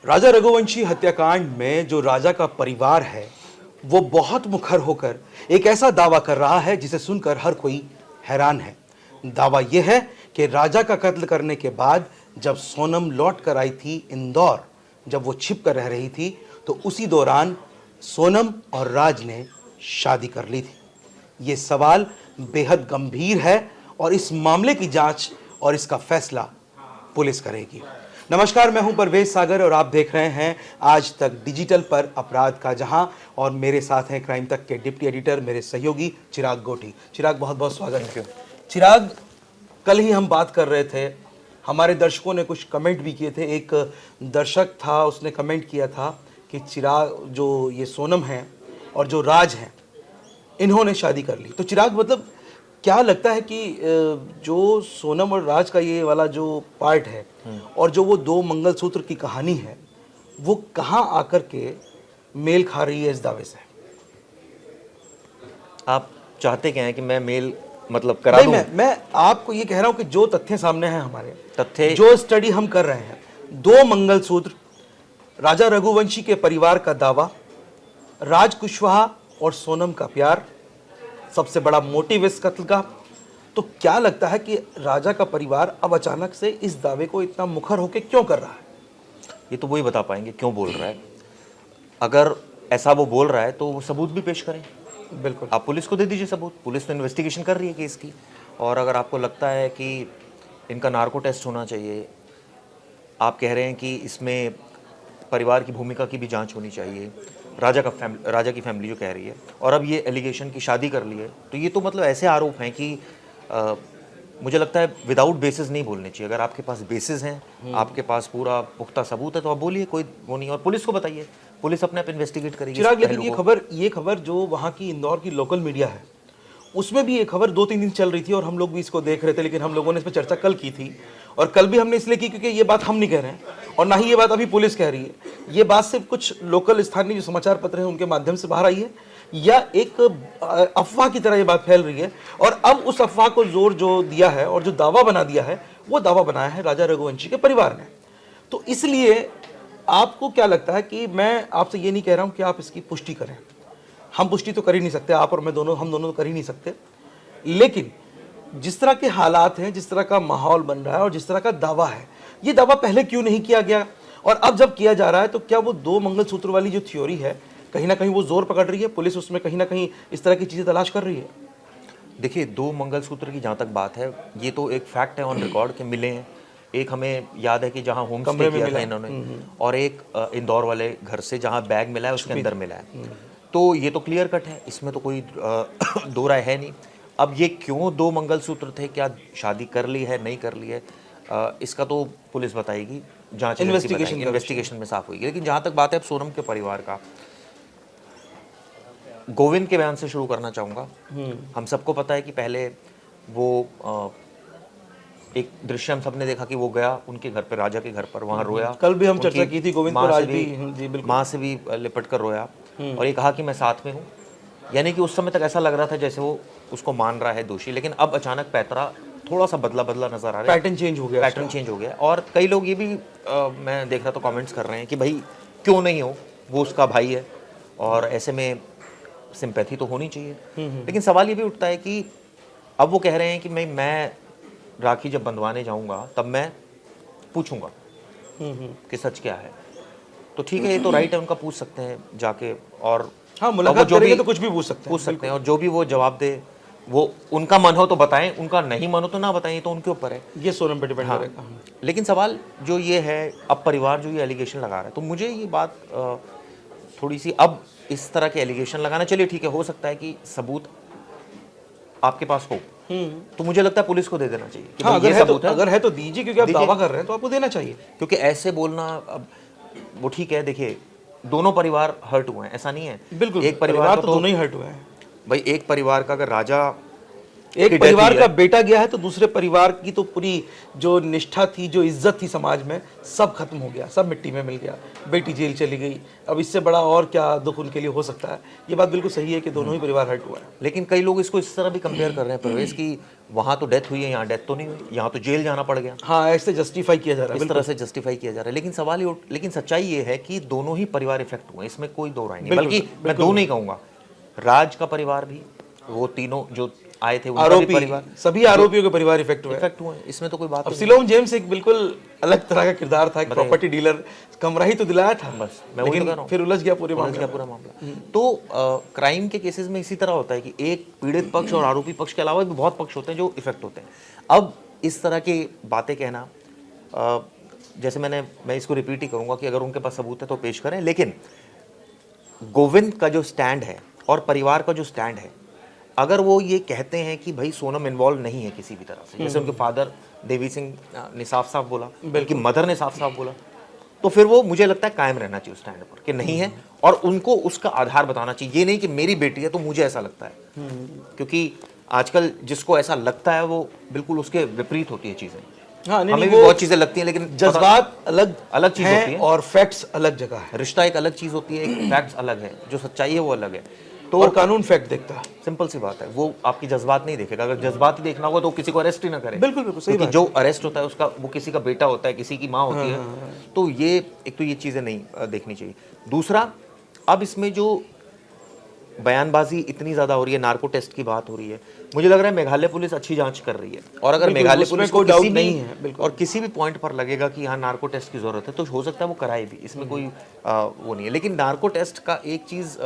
राजा रघुवंशी हत्याकांड में जो राजा का परिवार है वो बहुत मुखर होकर एक ऐसा दावा कर रहा है जिसे सुनकर हर कोई हैरान है। दावा यह है कि राजा का कत्ल करने के बाद जब सोनम लौट कर आई थी इंदौर, जब वो छिप कर रह रही थी, तो उसी दौरान सोनम और राज ने शादी कर ली थी। ये सवाल बेहद गंभीर है और इस मामले की जांच और इसका फैसला पुलिस करेगी। नमस्कार, मैं हूं परवेज सागर और आप देख रहे हैं आज तक डिजिटल पर अपराध का जहां, और मेरे साथ हैं क्राइम तक के डिप्टी एडिटर, मेरे सहयोगी चिराग गोटी। चिराग, बहुत बहुत स्वागत है। चिराग, कल ही हम बात कर रहे थे, हमारे दर्शकों ने कुछ कमेंट भी किए थे। एक दर्शक था, उसने कमेंट किया था कि चिराग, जो ये सोनम है और जो राज है, इन्होंने शादी कर ली। तो चिराग, मतलब क्या लगता है कि जो सोनम और राज का ये वाला जो पार्ट है और जो वो दो मंगलसूत्र की कहानी है, वो कहाँ आकर के मेल खा रही है इस दावे से? आप चाहते क्या हैं कि मैं मेल मतलब करा दूं? मैं आपको ये कह रहा हूँ कि जो तथ्य सामने हैं, हमारे तथ्य जो स्टडी हम कर रहे हैं, दो मंगलसूत्र, राजा रघुवंशी के परिवार का दावा, राज कुशवाहा और सोनम का प्यार, सबसे बड़ा मोटिव इस कत्ल का। तो क्या लगता है कि राजा का परिवार अब अचानक से इस दावे को इतना मुखर होकर क्यों कर रहा है? ये तो वही बता पाएंगे क्यों बोल रहा है। अगर ऐसा वो बोल रहा है तो वो सबूत भी पेश करें। बिल्कुल, आप पुलिस को दे दीजिए सबूत। पुलिस तो इन्वेस्टिगेशन कर रही है केस की, और अगर आपको लगता है कि इनका नार्को टेस्ट होना चाहिए, आप कह रहे हैं कि इसमें परिवार की भूमिका की भी जांच होनी चाहिए, राजा की फैमिली जो कह रही है, और अब ये एलिगेशन की शादी कर ली है, तो ये तो मतलब ऐसे आरोप हैं कि मुझे लगता है विदाउट बेसिस नहीं बोलने चाहिए। अगर आपके पास बेसिस हैं, आपके पास पूरा पुख्ता सबूत है, तो आप बोलिए, कोई वो नहीं, और पुलिस को बताइए, पुलिस अपने आप इन्वेस्टिगेट करेगी। चिराग, लेकिन ये खबर जो वहाँ की इंदौर की लोकल मीडिया है, उसमें भी ये खबर 2-3 दिन चल रही थी और हम लोग भी इसको देख रहे थे, लेकिन हम लोगों ने इस पर चर्चा कल की थी। और कल भी हमने इसलिए की क्योंकि ये बात हम नहीं कह रहे हैं और ना ही ये बात अभी पुलिस कह रही है। ये बात सिर्फ कुछ लोकल स्थानीय जो समाचार पत्र हैं उनके माध्यम से बाहर आई है, या एक अफवाह की तरह ये बात फैल रही है। और अब उस अफवाह को जोर जो दिया है और जो दावा बना दिया है, वो दावा बनाया है राजा रघुवंशी के परिवार ने। तो इसलिए आपको क्या लगता है कि, मैं आपसे ये नहीं कह रहा हूं कि आप इसकी पुष्टि करें, हम पुष्टि तो कर ही नहीं सकते, आप और मैं दोनों, हम दोनों तो कर ही नहीं सकते, लेकिन जिस तरह के हालात हैं, जिस तरह का माहौल बन रहा है और जिस तरह का दावा है, ये दावा पहले क्यों नहीं किया गया? और अब जब किया जा रहा है तो क्या वो दो मंगलसूत्र वाली जो थ्योरी है, कहीं ना कहीं वो जोर पकड़ रही है? पुलिस उसमें कहीं ना कहीं इस तरह की चीजें तलाश कर रही है? देखिए, दो मंगलसूत्र की जहाँ तक बात है, ये तो एक फैक्ट है ऑन रिकॉर्ड के मिले हैं। एक हमें याद है कि जहाँ होम स्टे किया था इन्होंने, और एक इंदौर वाले घर से जहाँ बैग मिला है उसके अंदर मिला है। तो ये तो क्लियर कट है, इसमें तो कोई दो राय है नहीं। अब ये क्यों दो मंगलसूत्र थे, क्या शादी कर ली है, नहीं कर ली है, इसका तो पुलिस बताएगी, जांच इन्वेस्टिगेशन में साफ होगी। लेकिन जहाँ तक बात है अब सोनम के परिवार का, गोविंद के बयान से शुरू करना चाहूँगा। हम सबको पता है कि पहले वो एक दृश्य हम सबने देखा कि वो गया उनके घर पर, राजा के घर पर, वहाँ रोया। कल भी हम चर्चा की थी, गोविंद पर आज भी, जी बिल्कुल, माँ से भी लिपट कर रोया और ये कहा कि मैं साथ में हूँ। यानी कि उस समय तक ऐसा लग रहा था जैसे वो उसको मान रहा है दोषी, लेकिन अब अचानक पैतरा थोड़ा सा बदला नजर आ रहा है, पैटर्न चेंज हो गया। और कई लोग ये भी मैं देख रहा था कमेंट्स कर रहे हैं कि भाई क्यों नहीं हो, वो उसका भाई है और ऐसे में सिंपैथी तो होनी चाहिए। लेकिन सवाल ये भी उठता है कि अब वो कह रहे हैं कि मैं राखी जब बंधवाने जाऊंगा तब मैं पूछूंगा कि सच क्या है। तो ठीक है, ये तो राइट है उनका, पूछ सकते हैं जाके, और हाँ, मुलाकात करेंगे तो कुछ भी पूछ सकते हैं, और जो भी वो जवाब दे, वो उनका मन हो तो बताएं, उनका नहीं मन हो तो ना बताएं, तो उनके ऊपर है, ये सोनम पे डिपेंड करेगा। लेकिन सवाल जो ये है, अब परिवार जो ये एलिगेशन लगा रहा है, तो मुझे ये बात थोड़ी सी, अब इस तरह के एलिगेशन लगाना, चलिए ठीक है, हो सकता है कि सबूत आपके पास हो, तो मुझे लगता है पुलिस को दे देना चाहिए कि हाँ, अगर है तो दीजिए, क्योंकि आप दीजिए, दावा कर रहे हैं तो आपको देना चाहिए। क्योंकि ऐसे बोलना, अब वो ठीक है, देखिए दोनों परिवार हर्ट हुए हैं, ऐसा नहीं है। बिल्कुल, एक परिवार तो दोनों ही हर्ट हुए हैं भाई। एक परिवार का, अगर राजा एक की death परिवार हुई का है। बेटा गया है तो दूसरे परिवार की तो पूरी जो निष्ठा थी, जो इज्जत थी समाज में, सब खत्म हो गया, सब मिट्टी में मिल गया। बेटी जेल चली गई, अब इससे बड़ा और क्या दुख उनके लिए हो सकता है। ये बात बिल्कुल सही है कि दोनों ही परिवार हर्ट हुआ है। लेकिन कई लोग इसको इस तरह भी कंपेयर कर रहे हैं प्रवेश कि वहाँ तो डेथ हुई है, यहाँ डेथ तो नहीं हुई, यहाँ तो जेल जाना पड़ गया, हाँ, ऐसे जस्टिफाई किया जा रहा है, इस तरह बिल्कुल। से जस्टिफाई किया जा रहा है। लेकिन सवाल ये लेकिन सच्चाई ये है कि दोनों ही परिवार इफेक्ट हुए हैं, इसमें कोई दो राय नहीं। बिल्कुल, बल्कि मैं बिल्कुल। दो नहीं कहूँगा, राज का परिवार भी, वो तीनों जो आए थे उनका भी आरोपी, परिवार, सभी आरोपियों के परिवार इफेक्ट हुए हैं। इफेक्ट हुए हैं, इसमें तो कोई बात अब ही नहीं। सिलोन जेम्स एक बिल्कुल अलग तरह का किरदार था, एक बताइए। प्रॉपर्टी डीलर, कमरा ही तो दिलाया था, बस मैं वही तो कह लेकिन रहा हूँ, फिर उलझ गया पूरे उलझ मामले गया में। पूरा मामला। तो क्राइम के केसेस में इसी तरह होता है कि एक पीड़ित पक्ष और आरोपी पक्ष के अलावा भी बहुत पक्ष होते हैं जो इफेक्ट होते हैं। अब इस तरह की बातें कहना, जैसे मैं इसको रिपीट ही करूंगा कि अगर उनके पास सबूत है तो पेश करें, लेकिन गोविंद का जो स्टैंड है और परिवार का जो स्टैंड है, अगर वो ये कहते हैं कि भाई सोनम इन्वॉल्व नहीं है किसी भी तरह से, जैसे उनके फादर देवी सिंह ने साफ साफ बोला, उनकी मदर ने साफ साफ बोला, तो फिर वो मुझे लगता है कायम रहना चाहिए उस स्टैंड पर कि नहीं है, और उनको उसका आधार बताना चाहिए। ये नहीं कि मेरी बेटी है तो मुझे ऐसा लगता है, क्योंकि आजकल जिसको ऐसा लगता है वो बिल्कुल उसके विपरीत होती है चीज़ें। हाँ, नहीं, हमें नहीं, भी वो बहुत चीज़ें लगती हैं, लेकिन जज्बात अलग अलग चीज़ हैं होती है और फैक्ट्स अलग जगह है, रिश्ता एक अलग चीज़ होती है, एक फैक्ट्स अलग है, जो सच्चाई है वो अलग है। तो और कानून फैक्ट देखता है। सिंपल सी बात है, वो आपकी जज्बात नहीं देखेगा। अगर जज्बात ही देखना होगा तो किसी को अरेस्ट ही ना करे। बिल्कुल, बिल्कुल, सही क्योंकि बात जो अरेस्ट होता है उसका वो किसी का बेटा होता है, किसी की माँ होती है। तो ये एक तो ये चीज़ें नहीं देखनी चाहिए। दूसरा, अब इसमें जो बयानबाजी इतनी ज़्यादा हो रही है, नार्को टेस्ट की बात हो रही है, मुझे लग रहा है मेघालय पुलिस अच्छी जांच कर रही है। और अगर बिल्कुल, मेघालय उसमें पुलिस कोई को डाउट किसी नहीं भी है, बिल्कुल। और किसी भी पॉइंट पर लगेगा कि यहाँ नार्को टेस्ट की ज़रूरत है तो हो सकता है वो कराए भी, इसमें कोई वो नहीं है। लेकिन नार्को टेस्ट का एक चीज़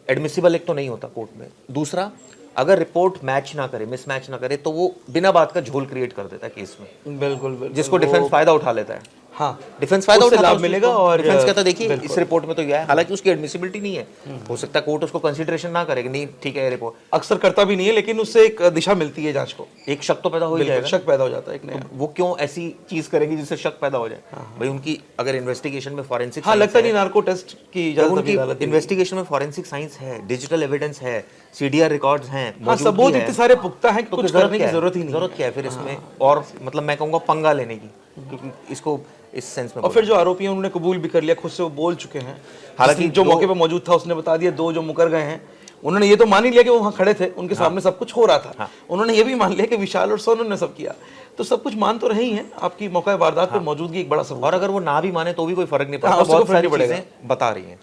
एडमिसिबल एक तो नहीं होता कोर्ट में, दूसरा अगर रिपोर्ट मैच ना करे, मिसमैच ना करे, तो वो बिना बात का झोल क्रिएट कर देता है केस में, बिल्कुल, बिल्कुल, जिसको डिफेंस फायदा उठा लेता है। हाँ, डिफेंस फायदा उससे उठाता है लाभ उस चीज़ मिलेगा। को। और डिफेंस कहता है देखिए बिल्कुल। इस रिपोर्ट में तो यह है, हालांकि उसकी एडमिसिबिलिटी नहीं है, हो सकता है कोर्ट उसको कंसीडरेशन ना करे कि नहीं ठीक है ये रिपोर्ट, अक्सर करता भी नहीं है, लेकिन उससे एक दिशा मिलती है जांच को, एक शक तो पैदा हो ही बिल्कुल, जाएगा। शक पैदा हो जाता है एक नया। वो क्यों ऐसी चीज करेंगे जिससे शक पैदा हो जाए? भाई उनकी अगर इन्वेस्टिगेशन में फॉरेंसिक हाँ, लगता नहीं नार्को टेस्ट की जब इजाजत उनकी अभी अदालत ने दी। इन्वेस्टिगेशन में फॉरेंसिक साइंस है, डिजिटल एविडेंस है, सीडीआर रिकॉर्ड्स हैं, हाँ, मौजूदगी सबूत है, इतने सारे पुख्ता हैं कि तो कुछ फिर करने की जरूरत ही नहीं जरूरत है। क्या है फिर इसमें? और मतलब मैं कहूँगा पंगा लेने की, क्योंकि इसको इस सेंस में और फिर जो आरोपी हैं उन्होंने कबूल भी कर लिया, खुद से वो बोल चुके हैं। हालांकि हालांकि जो मौके पे मौजूद था उसने बता दिया, दो जो मुकर गए हैं उन्होंने ये तो मान ही लिया कि वो वहाँ खड़े थे, उनके सामने सब कुछ हो रहा था। उन्होंने ये भी मान लिया कि विशाल और सोनम ने सब किया, तो सब कुछ मान तो रहे ही हैं। आपकी मौका वारदात पे मौजूदगी एक बड़ा सबूत। और अगर वो ना भी माने तो भी कोई फर्क नहीं पड़ता, उससे बहुत कोई फर्क सारी नहीं पड़ेगा। चीजें बता रही हैं।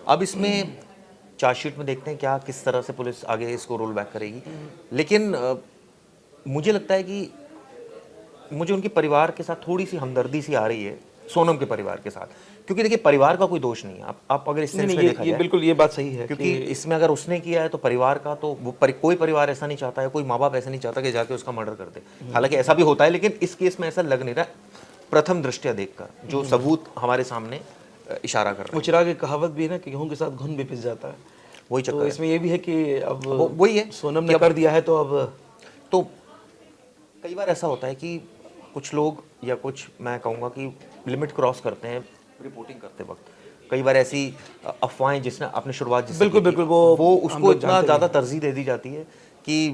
अब इसमें चार्जशीट में देखते हैं क्या किस तरह से पुलिस आगे इसको रोल बैक करेगी। लेकिन मुझे लगता है कि मुझे उनके परिवार के साथ थोड़ी सी हमदर्दी सी आ रही है, सोनम के परिवार के साथ, क्योंकि देखिए परिवार का कोई दोष नहीं है। आप अगर इस सेंस में देखा जाए, बिल्कुल ये बात सही है, क्योंकि इसमें अगर उसने किया है तो परिवार का तो वो कोई परिवार ऐसा नहीं चाहता है, कोई माँ बाप ऐसा नहीं चाहता कि जाके उसका मर्डर कर दे। हालांकि ऐसा भी होता है, लेकिन इस केस में ऐसा लग नहीं रहा। प्रथम दृष्टया देखकर जो सबूत हमारे सामने इशारा कर रहे वो हैं, चिराग की कहावत भी है ना कि गेहूं के साथ घुन भी पिस जाता है। वही तो चक्कर है। इसमें ये भी है कि अब वही है सोनम कि ने अब- कर दिया है तो अब तो कई बार ऐसा होता है कि कुछ लोग या कुछ मैं कहूँगा कि लिमिट क्रॉस करते हैं रिपोर्टिंग करते वक्त। कई बार ऐसी अफवाहें जिसने आपने शुरुआत जिससे बिल्कुल, की थी, बिल्कुल, वो हम उसको लोग इतना जानते ज़्यादा तरजीह दे दी जाती है कि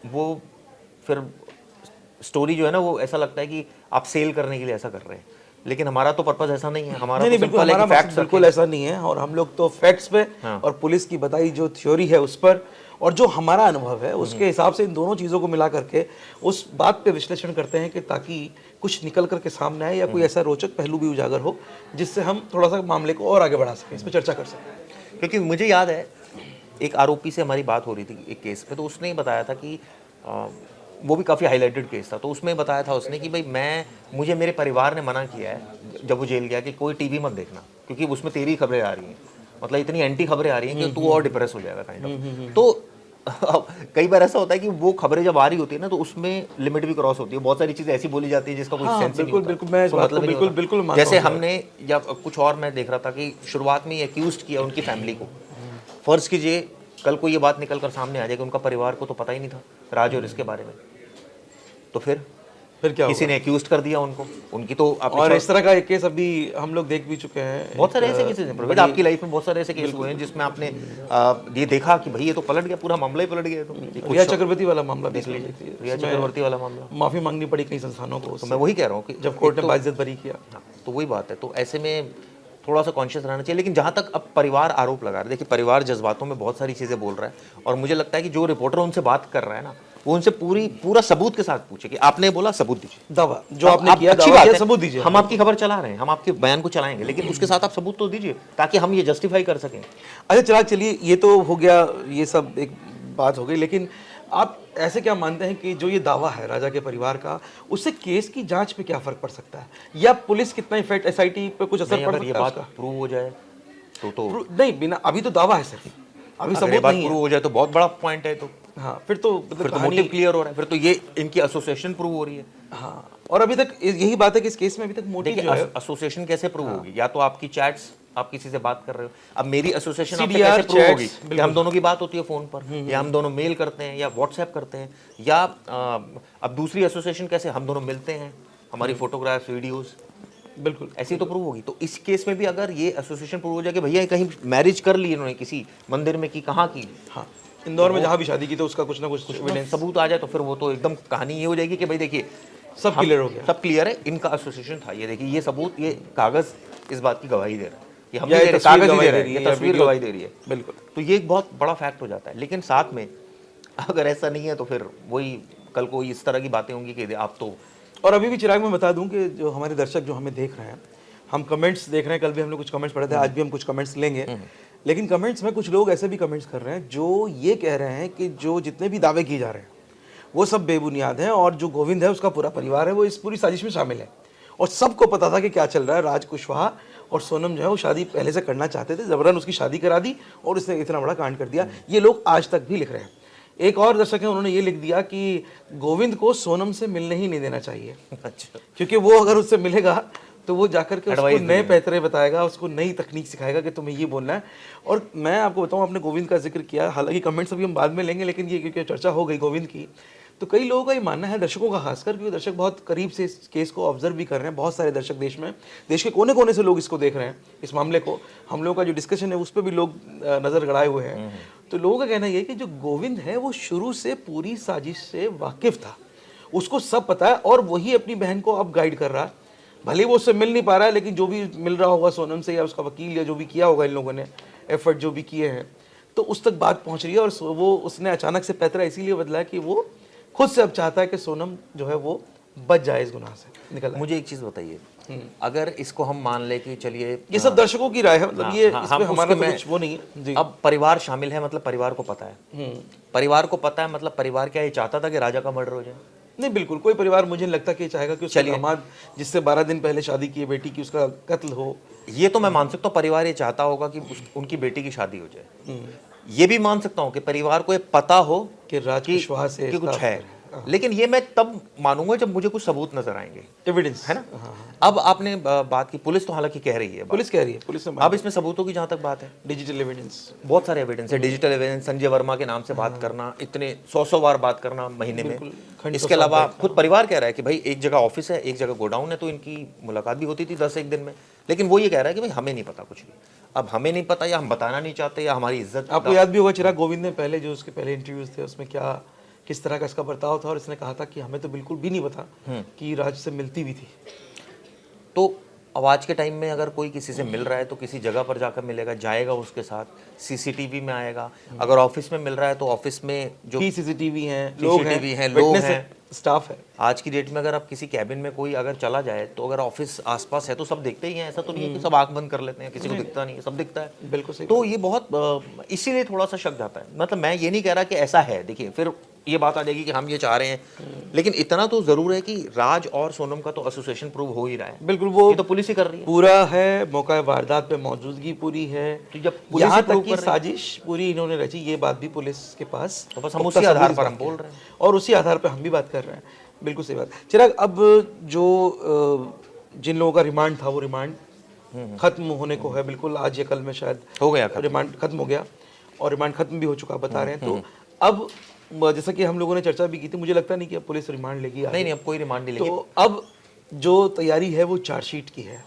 वो फिर स्टोरी जो है ना वो ऐसा लगता है कि आप सेल करने के लिए ऐसा कर रहे हैं, लेकिन हमारा तो पर्पस ऐसा नहीं है। हमारा नहीं, तो बिल्कुल सिंपल है हमारा कि मकसद फैक्ट्स बिल्कुल ऐसा नहीं है, और हम लोग तो फैक्ट्स पे और पुलिस की बताई जो थ्योरी है उस पर और जो हमारा अनुभव है उसके हिसाब से इन दोनों चीज़ों को मिला करके उस बात पे विश्लेषण करते हैं कि ताकि कुछ निकल करके सामने आए या कोई ऐसा रोचक पहलू भी उजागर हो जिससे हम थोड़ा सा मामले को और आगे बढ़ा सकें, इस पर चर्चा कर सकें। क्योंकि मुझे याद है एक आरोपी से हमारी बात हो रही थी एक केस पे, तो उसने बताया था कि वो भी काफ़ी हाईलाइटेड केस था, तो उसमें बताया था उसने कि भाई मुझे मेरे परिवार ने मना किया है जब वो जेल गया कि कोई टीवी मत देखना, क्योंकि उसमें तेरी खबरें आ रही हैं, मतलब इतनी एंटी खबरें आ रही हैं कि तू और डिप्रेस हो जाएगा काइंड ऑफ। तो कई बार ऐसा होता है कि वो खबरें जब आ रही होती है ना तो उसमें लिमिट भी क्रॉस होती है, बहुत सारी चीज़ें ऐसी बोली जाती है जिसका कोई हाँ, सेंस ही नहीं बिल्कुल, होता। बिल्कुल, मैं इस तो बात को मतलब ही नहीं बिल्कुल, होता। बिल्कुल मानता जैसे हूँ। हमने या कुछ और मैं देख रहा था कि शुरुआत में एक्यूज किया उनकी फैमिली को, फर्ज कीजिए कल को ये बात निकल कर सामने आ जाएगी उनका परिवार को तो पता ही नहीं था राज और इसके बारे में, तो फिर फिर क्या किसी ने एक्यूज कर दिया उनको, उनकी तो आपने और इस तरह का एक केस अभी हम लोग देख भी चुके हैं। बहुत सारे ऐसे केसेस हैं प्रवीण, आपकी लाइफ में बहुत सारे ऐसे केस हुए हैं जिसमें आपने ये देखा कि भाई ये तो पलट गया, पूरा मामला ही पलट गया। तो रिया चक्रवर्ती वाला मामला देख लीजिए, रिया चक्रवर्ती वाला मामला, माफी मांगनी पड़ी कई संस्थानों को, तो मैं वही कह रहा हूँ कि जब कोर्ट ने बाइज्जत बरी किया। हाँ, तो वही बात है। तो ऐसे में थोड़ा सा कॉन्शियस रहना चाहिए। लेकिन जहाँ तक अब परिवार आरोप लगा रहा है, देखिए परिवार जज्बातों में बहुत सारी चीज़ें बोल रहा है, और मुझे लगता है कि जो रिपोर्टर उनसे बात कर रहा है ना, वो उनसे पूरा सबूत के साथ पूछे कि आपने बोला, सबूत दीजिए, दावा जो आपने किया, अच्छी दावा बात किया, है, सबूत दीजिए। हम आपकी खबर चला रहे हैं, हम आपके बयान को चलाएंगे, लेकिन उसके साथ आप सबूत तो दीजिए ताकि हम ये जस्टिफाई कर सकें। अच्छा चिराग, चलिए ये तो हो गया, ये सब एक बात हो गई, लेकिन आप ऐसे क्या मानते हैं कि जो ये दावा है राजा के परिवार का, उससे केस की जांच पे क्या फर्क पड़ सकता है, या पुलिस कितना इफेक्ट, एसआईटी पे कुछ असर पड़ अगर ये सकता है बात उसका? प्रूव हो जाए तो नहीं, बिना, अभी तो दावा है सिर्फ, अभी अगर ये सबूत बात नहीं प्रूव है। हो जाए तो बहुत बड़ा पॉइंट है। तो हाँ, फिर तो मतलब फिर तो कहानी- मोटिव क्लियर हो रहा है, फिर तो ये इनकी एसोसिएशन प्रूव हो रही है। हाँ, और अभी तक यही बात है कि इस केस में अभी तक मोटिव देखिए जो है, एसोसिएशन कैसे प्रूव होगी, या तो आपकी चैट्स, आप किसी से बात कर रहे हो, अब मेरी एसोसिएशन आपसे CDR कैसे प्रूव होगी chats, कि हम दोनों की बात होती है फोन पर, या हम दोनों मेल करते हैं, या व्हाट्सएप करते हैं, या अब दूसरी एसोसिएशन कैसे, हम दोनों मिलते हैं, हमारी फोटोग्राफ्स, वीडियोस, बिल्कुल ऐसी तो प्रूव होगी। तो इस केस में भी अगर ये एसोसिएशन प्रूव हो जाए कि भैया कहीं मैरिज कर ली इन्होंने, किसी मंदिर में की, कहाँ की, हाँ, इंदौर में जहाँ भी शादी की तो उसका कुछ ना कुछ एविडेंस, सबूत आ जाए, तो फिर वो तो एकदम कहानी ये हो जाएगी कि भाई देखिए सब क्लियर हो गया। सब क्लियर है, इनका एसोसिएशन था, ये देखिए ये सबूत, ये कागज इस बात की गवाही दे रहा है, ये हम या नहीं ये दे रहे, तस्वीर कागज ही गवाही दे रहा दे है, रही ये है, या तस्वीर वीडियो- गवाही दे रही है। बिल्कुल। तो ये एक बहुत बड़ा फैक्ट हो जाता है। लेकिन साथ में अगर ऐसा नहीं है तो फिर वही कल को इस तरह की बातें होंगी कि आप तो, और अभी भी चिराग मैं बता दूं कि जो हमारे दर्शक जो हमें देख रहे हैं, हम कमेंट्स देख रहे हैं, कल भी हमने कुछ कमेंट्स पढ़े थे, आज भी हम कुछ कमेंट्स लेंगे, लेकिन कमेंट्स में कुछ लोग ऐसे भी कमेंट्स कर रहे हैं जो ये कह रहे हैं कि जो जितने भी दावे किए जा रहे हैं वो सब बेबुनियाद हैं, और जो गोविंद है उसका पूरा परिवार है वो इस पूरी साजिश में शामिल है, और सबको पता था कि क्या चल रहा है। राज कुशवाहा और सोनम जो है वो शादी पहले से करना चाहते थे, जबरन उसकी शादी करा दी और उसने इतना बड़ा कांड कर दिया। ये लोग आज तक भी लिख रहे हैं। एक और दर्शक है, उन्होंने ये लिख दिया कि गोविंद को सोनम से मिलने ही नहीं देना चाहिए, अच्छा, क्योंकि वो अगर उससे मिलेगा तो वो जाकर के उसको Advice नए पैतरे बताएगा, उसको नई तकनीक सिखाएगा कि तुम्हें ये बोलना है। और मैं आपको बताऊं, आपने गोविंद का जिक्र किया, हालांकि कमेंट्स अभी हम बाद में लेंगे, लेकिन ये क्योंकि चर्चा हो गई गोविंद की, तो कई लोगों का ये मानना है, दर्शकों का खासकर, क्योंकि दर्शक बहुत करीब से इस केस को ऑब्जर्व भी कर रहे हैं, बहुत सारे दर्शक देश के कोने कोने से लोग इसको देख रहे हैं, इस मामले को, हम लोगों का जो डिस्कशन है उस पर भी लोग नज़र गड़ाए हुए हैं। तो लोगों का कहना ये है कि जो गोविंद है वो शुरू से पूरी साजिश से वाकिफ था, उसको सब पता है, और वही अपनी बहन को अब गाइड कर रहा है। भले वो उससे मिल नहीं पा रहा है, लेकिन जो भी मिल रहा होगा सोनम से, या उसका वकील, या जो भी किया होगा इन लोगों ने एफर्ट जो भी किए हैं, तो उस तक बात पहुंच रही है। और वो उसने अचानक से पैतरा इसीलिए बदला है कि वो खुद से अब चाहता है कि सोनम जो है वो बच जाए इस गुनाह से, निकल आए। मुझे एक चीज़ बताइए, अगर इसको हम मान ले कि चलिए ये सब दर्शकों की राय है, मतलब ये हाँ, इस हम पे हमारा उसके तो में- कुछ वो नहीं है जी। अब परिवार शामिल है, मतलब परिवार को पता है, परिवार को पता है, मतलब परिवार क्या ये चाहता था कि राजा का मर्डर हो जाए? नहीं, बिल्कुल कोई परिवार मुझे नहीं लगता कि चाहेगा कि उसका चलिए। दामाद जिससे 12 दिन पहले शादी की है बेटी की, उसका कत्ल हो। ये तो मैं मान सकता हूँ परिवार ये चाहता होगा कि उनकी बेटी की शादी हो जाए। ये भी मान सकता हूँ कि परिवार को ये पता हो कि राज कुशवाहा से कि कुछ इसका- है, लेकिन ये मैं तब मानूंगा जब मुझे कुछ सबूत नजर आएंगे, एविडेंस है ना। अब आपने बात की, पुलिस तो हालांकि कह रही है बात। पुलिस कह रही है, पुलिस ने अब इसमें सबूतों की जहां तक बात है, डिजिटल एविडेंस, बहुत सारे एविडेंस है, डिजिटल एविडेंस, संजय वर्मा के नाम से बात करना, इतने 100 बार बात करना महीने में। खंड इसके अलावा खुद परिवार कह रहा है कि भाई एक जगह ऑफिस है, एक जगह गोडाउन है, तो इनकी मुलाकात भी होती थी 10 एक दिन में, लेकिन वो ये कह रहा है कि भाई हमें नहीं पता कुछ भी। अब हमें नहीं पता, या हम बताना नहीं चाहते, या हमारी इज्जत। आपको याद भी होगा चिराग, गोविंद ने पहले जो उसके पहले इंटरव्यूज थे उसमें क्या किस तरह का इसका बर्ताव था, और इसने कहा था कि हमें तो बिल्कुल भी नहीं पता कि राज से मिलती भी थी। तो अब आज के टाइम में अगर कोई किसी से मिल रहा है तो किसी जगह पर जाकर मिलेगा, जाएगा उसके साथ, सीसीटीवी में आएगा। अगर ऑफिस में मिल रहा है तो ऑफिस में जो सीसीटीवी हैं, लोग हैं, लोग witness हैं, स्टाफ है। आज की डेट में अगर आप किसी कैबिन में कोई अगर चला जाए तो अगर ऑफिस आसपास है तो सब देखते ही हैं, ऐसा तो नहीं है कि सब आंख बंद कर लेते हैं, किसी को दिखता नहीं है, सब दिखता है। बिल्कुल सही। तो ये बहुत इसीलिए थोड़ा सा शक जाता है। मतलब मैं ये नहीं कह रहा कि ऐसा है, देखिए फिर ये बात आ जाएगी कि हम ये चाह रहे हैं, लेकिन इतना तो जरूर है कि राज और सोनम का तो एसोसिएशन प्रूव हो ही रहा है। बिल्कुल, वो ये तो पुलिस ही कर रही है, पूरा है, मौका वारदात पे मौजूदगी पूरी है। तो जब पुलिस यहाँ ही prove तक की कर रही है, साजिश पूरी इन्होंने रची, ये बात भी पुलिस के पास, तो बस हम पुख्ता उसी आधार सबूत पर इस हम बात बोल के। रहे हैं। और उसी आधार पर हम भी बात कर रहे हैं। बिल्कुल सही बात। चिराग, अब जो जिन लोगों का रिमांड था वो रिमांड खत्म होने को है, बिल्कुल आज या कल में शायद हो गया खत्म। रिमांड खत्म हो गया, और रिमांड खत्म भी हो चुका बता रहे हैं। तो अब जैसा कि हम लोगों ने चर्चा भी की थी, मुझे लगता नहीं कि अब पुलिस रिमांड लेगी आगे। नहीं नहीं, अब कोई रिमांड नहीं लेगी। तो अब जो तैयारी है वो चार्जशीट की है,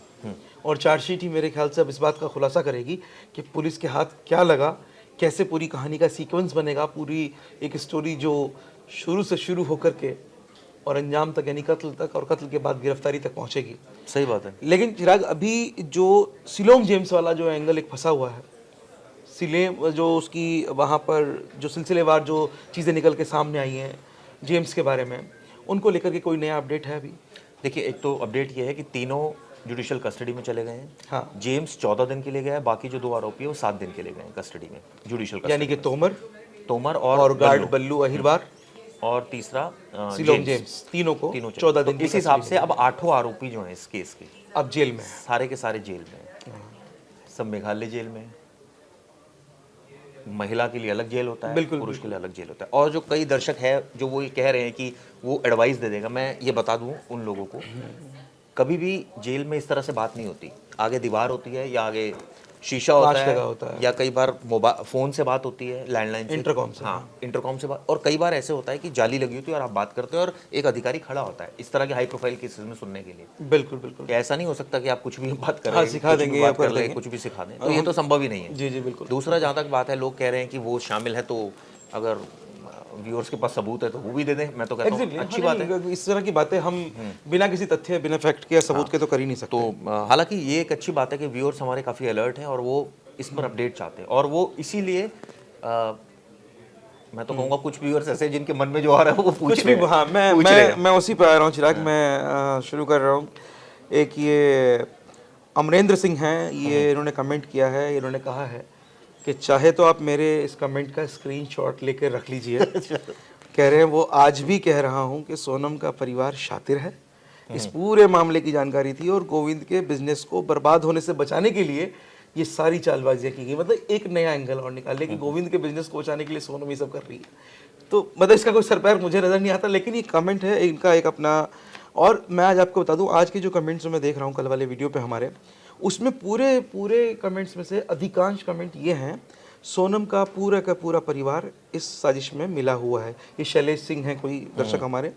और चार्जशीट ही मेरे ख्याल से अब इस बात का खुलासा करेगी कि पुलिस के हाथ क्या लगा, कैसे पूरी कहानी का सीक्वेंस बनेगा, पूरी एक स्टोरी जो शुरू से शुरू होकर के और अंजाम तक, यानी कत्ल तक, और कत्ल के बाद गिरफ्तारी तक पहुंचेगी। सही बात है। लेकिन चिराग, अभी जो सिलोन जेम्स वाला जो एंगल एक फंसा हुआ है, सिलेम जो उसकी वहाँ पर जो सिलसिलेवार जो चीज़ें निकल के सामने आई हैं जेम्स के बारे में, उनको लेकर के कोई नया अपडेट है अभी? देखिए, एक तो अपडेट ये है कि तीनों जुडिशियल कस्टडी में चले गए हैं। हाँ। जेम्स 14 दिन के लिए गया है, बाकी जो 2 आरोपी है वो 7 दिन के लिए गए हैं कस्टडी में, जुडिशियल यानी कि कस्टडी। तोमर और गार्ड बल्लू अहिरबार और तीसरा सिलोन जेम्स, तीनों को तीनों 14 तो दिन की इस हिसाब से अब 8 आरोपी जो हैं इस केस के, अब जेल में है। सारे के सारे जेल में हैं। सब मेघालय जेल में हैं। महिला के लिए अलग जेल होता है, बिल्कुल, पुरुष के लिए अलग जेल होता है। और जो कई दर्शक है जो वो ये कह रहे हैं कि वो एडवाइस दे देगा, मैं ये बता दूं उन लोगों को, कभी भी जेल में इस तरह से बात नहीं होती। आगे दीवार होती है या आगे शीशा कांच होता लगा होता है। या कई बार मोबाइल फोन से बात होती है, लैंडलाइन से, इंटरकॉम से। हाँ, इंटरकॉम से बात। और कई बार ऐसे होता है कि जाली लगी होती है और आप बात करते हो और एक अधिकारी खड़ा होता है इस तरह के हाई प्रोफाइल केसेस में सुनने के लिए। बिल्कुल बिल्कुल। कि ऐसा नहीं हो सकता कि आप कुछ भी बात करें, हाँ, सिखा कुछ भी देंगे बात या कर कर ले, देंगे। कुछ भी सिखा दें, तो ये तो संभव ही नहीं है। जी जी बिल्कुल। दूसरा, जहाँ तक बात है, लोग कह रहे हैं कि वो शामिल है, तो अगर व्यूअर्स के पास सबूत है तो वो भी दे दें। मैं तो कहता हूँ अच्छी बात है। इस तरह की बातें हम बिना किसी तथ्य, बिना फैक्ट के या सबूत के तो कर ही नहीं सकते। तो हालांकि ये एक अच्छी बात है कि व्यूअर्स हमारे काफ़ी अलर्ट हैं और वो इस पर अपडेट चाहते हैं, और वो इसीलिए मैं तो कहूँगा कुछ व्यूअर्स ऐसे जिनके मन में जो आ रहा है वो पूछ कुछ रहे भी, हैं। हाँ, मैं उसी पे आ रहा हूँ चिराग। मैं शुरू कर रहा हूँ। एक ये अमरेंद्र सिंह हैं, ये इन्होंने कमेंट किया है। इन्होंने कहा है कि चाहे तो आप मेरे इस कमेंट का स्क्रीनशॉट लेकर रख लीजिए। कह रहे हैं वो आज भी कह रहा हूँ कि सोनम का परिवार शातिर है। इस पूरे मामले की जानकारी थी और गोविंद के बिजनेस को बर्बाद होने से बचाने के लिए ये सारी चालबाजियाँ की गई। मतलब एक नया एंगल और निकाले कि गोविंद के बिजनेस को बचाने के लिए सोनम ये सब कर रही है। तो मतलब इसका कोई सरपैर मुझे नज़र नहीं आता, लेकिन ये कमेंट है इनका एक अपना। और मैं आज आपको बता दूं, आज के जो कमेंट्स मैं देख रहा हूं कल वाले वीडियो पे हमारे, उसमें पूरे कमेंट्स में से अधिकांश कमेंट ये हैं, सोनम का पूरा परिवार इस साजिश में मिला हुआ है। ये शैलेश सिंह हैं कोई दर्शक हमारे।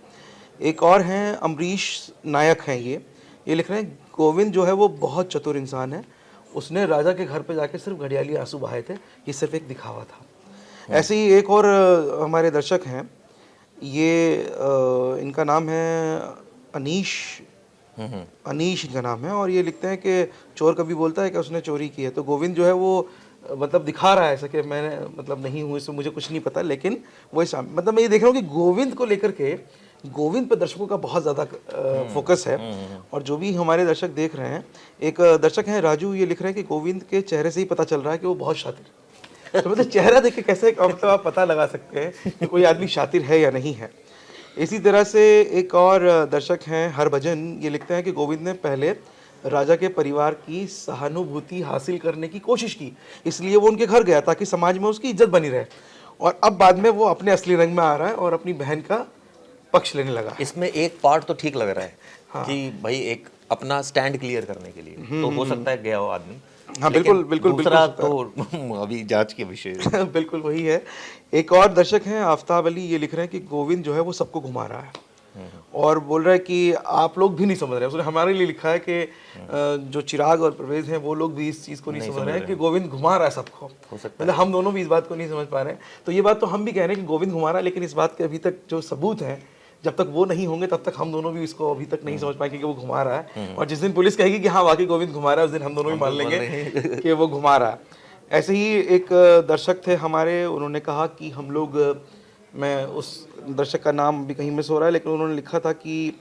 एक और हैं अमरीश नायक हैं, ये लिख रहे हैं गोविंद जो है वो बहुत चतुर इंसान है, उसने राजा के घर पे जाके सिर्फ घड़ियाली आंसू बहाए थे, ये सिर्फ एक दिखावा था। ऐसे ही एक और हमारे दर्शक हैं, ये इनका नाम है अनीश इनका नाम है, और ये लिखते हैं कि चोर कभी बोलता है कि उसने चोरी की है। तो गोविंद जो है वो मतलब दिखा रहा है ऐसा कि मैंने मतलब नहीं हूँ, इसमें मुझे कुछ नहीं पता, लेकिन वो मतलब मैं ये देख रहा हूँ कि गोविंद को लेकर के, गोविंद पर दर्शकों का बहुत ज़्यादा फोकस है। और जो भी हमारे दर्शक देख रहे हैं, एक दर्शक हैं राजू, ये लिख रहे हैं कि गोविंद के चेहरे से ही पता चल रहा है कि वो बहुत शातिर। तो मतलब चेहरा देख के कैसे मतलब आप पता लगा सकते हैं कि कोई आदमी शातिर है या नहीं है। इसी तरह से एक और दर्शक हैं हरभजन, ये लिखते हैं कि गोविंद ने पहले राजा के परिवार की सहानुभूति हासिल करने की कोशिश की, इसलिए वो उनके घर गया ताकि समाज में उसकी इज्जत बनी रहे, और अब बाद में वो अपने असली रंग में आ रहा है और अपनी बहन का पक्ष लेने लगा। इसमें एक पार्ट तो ठीक लग रहा है, हाँ, कि भाई एक अपना स्टैंड क्लियर करने के लिए तो हो सकता है गया हो आदमी। हाँ बिल्कुल बिल्कुल। दूसरा तो अभी जांच के विषय है। बिल्कुल वही है। एक और दर्शक हैं आफ्ताब अली, ये लिख रहे हैं कि गोविंद जो है वो सबको घुमा रहा है और बोल रहा है कि आप लोग भी नहीं समझ रहे। उसने हमारे लिए लिखा है कि जो चिराग और परवेज हैं वो लोग भी इस चीज़ को नहीं समझ रहे हैं कि गोविंद घुमा रहा है सबको। मतलब हम दोनों भी इस बात को नहीं समझ पा रहे हैं। तो ये बात तो हम भी कह रहे हैं कि गोविंद घुमा रहा है, लेकिन इस बात के अभी तक जो सबूत हैं, जब तक वो नहीं होंगे तब तक हम दोनों भी इसको अभी तक नहीं समझ पाएंगे कि वो घुमा रहा है। और जिस दिन पुलिस कहेगी कि हाँ वाकई गोविंद घुमा रहा है, उस दिन हम दोनों भी मान लेंगे कि वो घुमा रहा है। ऐसे ही एक दर्शक थे हमारे, उन्होंने कहा कि हम लोग, मैं उस दर्शक का नाम भी कहीं मिस हो रहा है, लेकिन उन्होंने लिखा था कि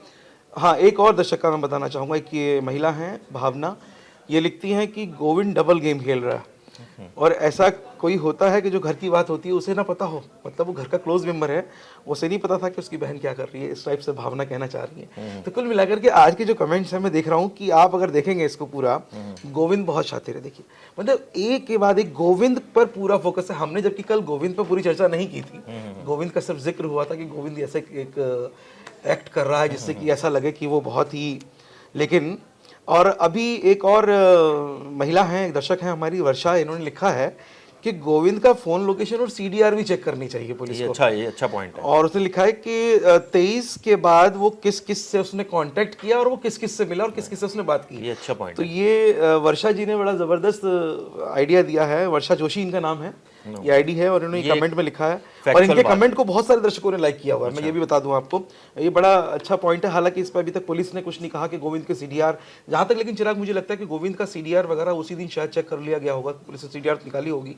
हाँ, एक और दर्शक का मैं बताना चाहूँगा कि ये महिला हैं भावना, ये लिखती हैं कि गोविंद डबल गेम खेल रहा है। और ऐसा कोई होता है कि जो घर की बात होती है उसे ना पता हो, मतलब वो घर का क्लोज मेंबर है, उसे नहीं पता था कि उसकी बहन क्या कर रही है, इस टाइप से भावना कहना चाह रही है। तो कुल मिलाकर के आज के जो कमेंट्स हैं मैं देख रहा हूँ कि आप अगर देखेंगे इसको पूरा, गोविंद बहुत शातिर है। देखिए मतलब एक के बाद एक गोविंद पर पूरा फोकस है। हमने जबकि कल गोविंद पर पूरी चर्चा नहीं की थी, गोविंद का सिर्फ जिक्र हुआ था कि गोविंद ऐसे एक एक्ट कर रहा है जिससे कि ऐसा लगे कि वो बहुत ही, लेकिन और अभी एक और महिला हैं, एक दर्शक हैं हमारी वर्षा, इन्होंने लिखा है कि गोविंद का फोन लोकेशन और सीडीआर भी चेक करनी चाहिए पुलिस को। ये अच्छा पॉइंट है। और उसने लिखा है कि 23 के बाद वो किस किस से उसने कांटेक्ट किया और वो किस किस से मिला और किस किस से उसने बात की। ये अच्छा पॉइंट तो है। ये वर्षा जी ने बड़ा जबरदस्त आइडिया दिया है। वर्षा जोशी इनका नाम है, ये आईडी है, और इन्होंने कमेंट में लिखा है, और factual इनके बात कमेंट को बहुत सारे दर्शकों ने लाइक किया हुआ है। मैं ये भी बता दूं आपको, ये बड़ा अच्छा पॉइंट है। हालांकि इस पर अभी तक पुलिस ने कुछ नहीं कहा कि गोविंद के सीडीआर, जहां तक लेकिन चिराग मुझे लगता है कि गोविंद का सीडीआर वगैरह उसी दिन शायद चेक कर लिया गया होगा, पुलिस ने सीडीआर निकाली होगी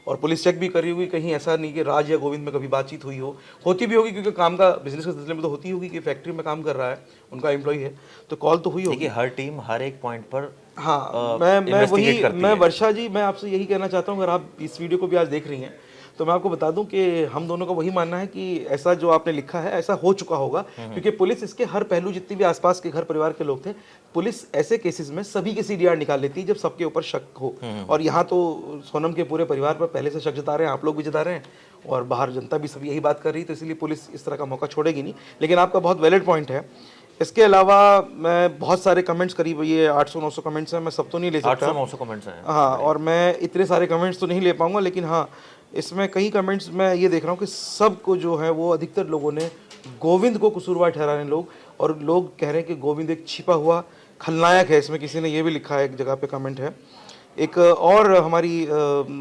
और पुलिस चेक भी करी होगी। कहीं ऐसा नहीं कि राज या गोविंद में कभी बातचीत हुई हो, होती भी होगी क्योंकि काम का बिजनेस के सिलसिले में तो होती होगी कि फैक्ट्री में काम कर रहा है, उनका एम्प्लॉय है, तो कॉल तो हुई होगी। देखिए हर टीम हर एक पॉइंट पर हाँ, मैं वर्षा जी, मैं आपसे यही कहना चाहता हूँ, अगर आप इस वीडियो को भी आज देख रही हैं तो मैं आपको बता दूं कि हम दोनों का वही मानना है कि ऐसा जो आपने लिखा है ऐसा हो चुका होगा, क्योंकि पुलिस इसके हर पहलू, जितने भी आसपास के घर परिवार के लोग थे, पुलिस ऐसे केसेस में सभी के सीडीआर निकाल लेती है जब सबके ऊपर शक हो। और यहाँ तो सोनम के पूरे परिवार पर पहले से शक जता रहे हैं, आप लोग भी जता रहे हैं और बाहर जनता भी सब यही बात कर रही है, तो इसलिए पुलिस इस तरह का मौका छोड़ेगी नहीं। लेकिन आपका बहुत वैलिड पॉइंट है। इसके अलावा मैं बहुत सारे कमेंट्स, करीब ये 800-900 कमेंट्स हैं, मैं सब तो नहीं ले सकता, 800-900 कमेंट्स हैं। हाँ, और मैं इतने सारे कमेंट्स तो नहीं ले पाऊंगा, लेकिन हाँ, इसमें कई कमेंट्स मैं ये देख रहा हूँ कि सबको जो है वो अधिकतर लोगों ने गोविंद को कसूरवार ठहरा रहे हैं लोग, और लोग कह रहे हैं कि गोविंद एक छिपा हुआ खलनायक है। इसमें किसी ने ये भी लिखा है, एक जगह पे कमेंट है। एक और हमारी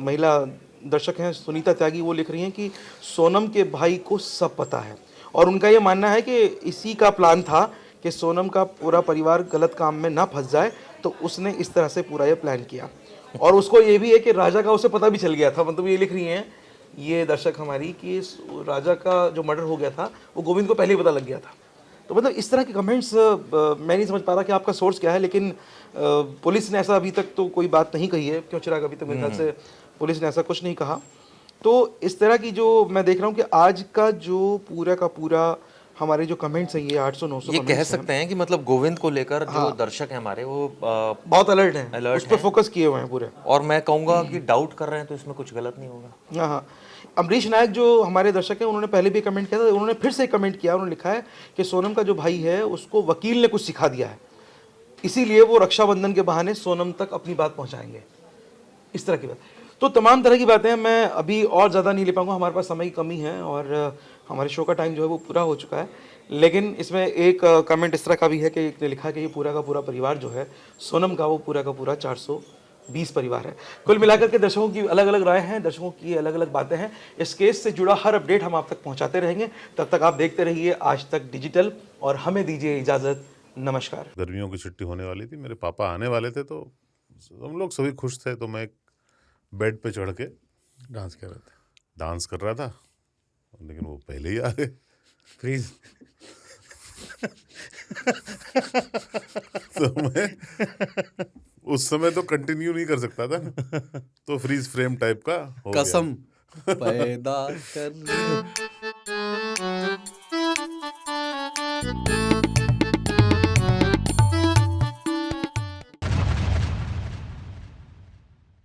महिला दर्शक हैं सुनीता त्यागी, वो लिख रही हैं कि सोनम के भाई को सब पता है, और उनका ये मानना है कि इसी का प्लान था कि सोनम का पूरा परिवार गलत काम में ना फंस जाए, तो उसने इस तरह से पूरा ये प्लान किया। और उसको ये भी है कि राजा का उसे पता भी चल गया था। मतलब ये लिख रही हैं ये दर्शक हमारी कि राजा का जो मर्डर हो गया था वो गोविंद को पहले ही पता लग गया था। तो मतलब इस तरह के कमेंट्स मैं नहीं समझ पा रहा कि आपका सोर्स क्या है, लेकिन पुलिस ने ऐसा अभी तक तो कोई बात नहीं कही है। क्यों चिराग, अभी तक मेरे ख्याल से पुलिस ने ऐसा कुछ नहीं कहा। तो इस तरह की जो मैं देख रहा हूँ कि आज का जो पूरा का पूरा हमारे जो कमेंट्स हैं, ये 800-900 ये कह सकते हैं कि मतलब गोविंद को लेकर जो दर्शक हैं हमारे वो बहुत अलर्ट हैं, उस पर फोकस किए हुए हैं पूरे। और मैं कहूँगा कि डाउट कर रहे हैं, तो इसमें कुछ गलत नहीं होगा। हाँ, अमरीश नायक जो हमारे दर्शक हैं, उन्होंने पहले भी कमेंट किया था, उन्होंने फिर से कमेंट किया। उन्होंने लिखा है कि सोनम का जो भाई है उसको वकील ने कुछ सिखा दिया है, इसीलिए वो रक्षाबंधन के बहाने सोनम तक अपनी बात पहुंचाएंगे, इस तरह की बात। तो तमाम तरह की बातें हैं, मैं अभी और ज़्यादा नहीं ले पाऊंगा, हमारे पास समय की कमी है और हमारे शो का टाइम जो है वो पूरा हो चुका है। लेकिन इसमें एक कमेंट इस तरह का भी है कि एक ने लिखा कि ये पूरा का पूरा परिवार जो है सोनम का, वो पूरा का पूरा 420 परिवार है। कुल मिलाकर के दर्शकों की अलग अलग राय हैं, दर्शकों की अलग अलग बातें हैं। इस केस से जुड़ा हर अपडेट हम आप तक पहुंचाते रहेंगे। तब तक आप देखते रहिए आज तक डिजिटल, और हमें दीजिए इजाज़त। नमस्कार। गर्मियों की छुट्टी होने वाली थी, मेरे पापा आने वाले थे, तो हम लोग सभी खुश थे। तो मैं बेड पे चढ़ के डांस कर रहा था, लेकिन वो पहले ही आ गए। फ्रीज। तो मैं उस समय तो कंटिन्यू नहीं कर सकता था, तो फ्रीज फ्रेम टाइप का हो गया। कसम पैदा कर